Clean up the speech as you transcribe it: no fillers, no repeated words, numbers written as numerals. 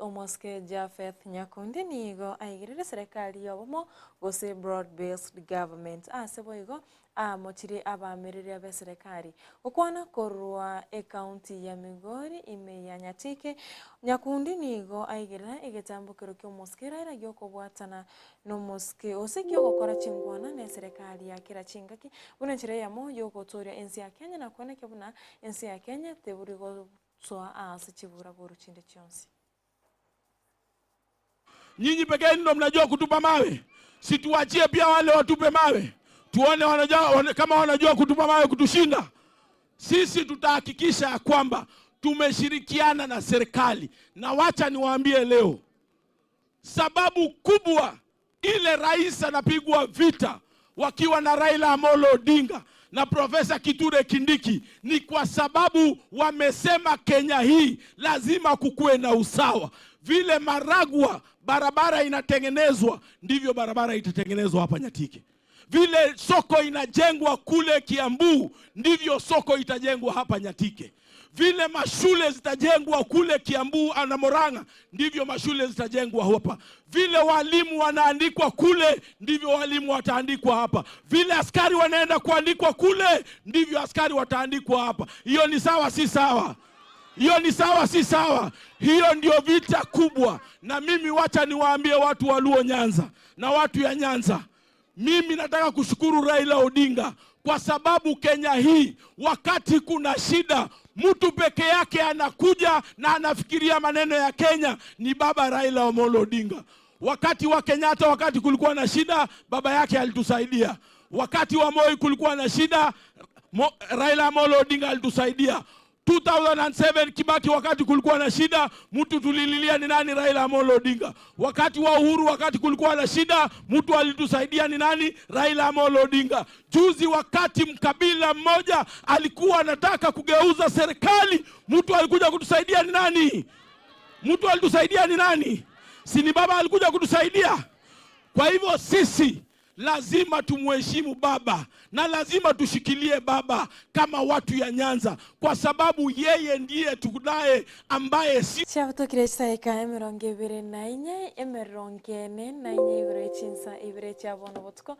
omoske Japheth Nyakundi nigo aigirire serikali yobomo gose broad-based government asebo igo mochiri abamirire abe serikali okwana korwa county ya Migori ime ya Nyatike Nyakundi nigo aigirira igetambukiro kyo moskera ira gyokobwatana no moske osekyo gukora chingwana ne serikali ya kira chingaki buna chire yamo yogotoria ensi ya Kenya na kwaneke buna ensi ya Kenya teburigo soa asichivura boru chinde chionsi. Nyinyi pekee ndio mnajua kutupa mawe. Situachie pia wale watupe mawe. Tuone wanajua kama wanajua kutupa mawe kutushinda. Sisi tutahakikisha ya kwamba tumeshirikiana na serikali. Na wacha niwaambie leo. Sababu kubwa ile rais anapigwa vita wakiwa na Raila Amolo Odinga na Profesa Kithure Kindiki ni kwa sababu wamesema Kenya hii lazima kukue na usawa. Vile Maragwa barabara inatengenezwa ndivyo barabara itatengenezwa hapa Nyatike. Vile soko inajengwa kule Kiambu ndivyo soko itajengwa hapa Nyatike. Vile mashule zitajengwa kule Kiambu na Murang'a ndivyo mashule zitajengwa hapa. Vile walimu wanaandikwa kule ndivyo walimu wataandikwa hapa. Vile askari wanaenda kuandikwa kule ndivyo askari wataandikwa hapa. Hiyo ni sawa si sawa? Hiyo ni sawa si sawa? Hiyo ndio vita kubwa. Na mimi wacha niwaambie watu wa Luo Nyanza na watu ya Nyanza. Mimi nataka kushukuru Raila Odinga kwa sababu Kenya hii wakati kuna shida mtu peke yake anakuja na anafikiria maneno ya Kenya ni baba Raila Amolo Odinga. Wakati wa Kenyatta wakati kulikuwa na shida baba yake alitusaidia. Wakati wa Moi kulikuwa na shida Raila Amolo Odinga alitusaidia. 2007 Kibaki wakati kulikuwa na shida mtu tulililia ni nani? Raila Amolo Odinga. Wakati wa Uhuru wakati kulikuwa na shida mtu alitusaidia ni nani? Raila Amolo Odinga. Juzi wakati mkabila mmoja alikuwa anataka kugeuza serikali mtu alikuja kutusaidia ni nani? Mtu alitusaidia ni nani? Si ni baba alikuja kutusaidia? Kwa hivyo sisi lazima tumuheshimu baba na lazima tushikilie baba kama watu ya Nyanza kwa sababu yeye ndiye tunaye ambaye si Chavuto kiresaika emeronge bire nainye emerongene nainye igure chinsa ibire chabona botko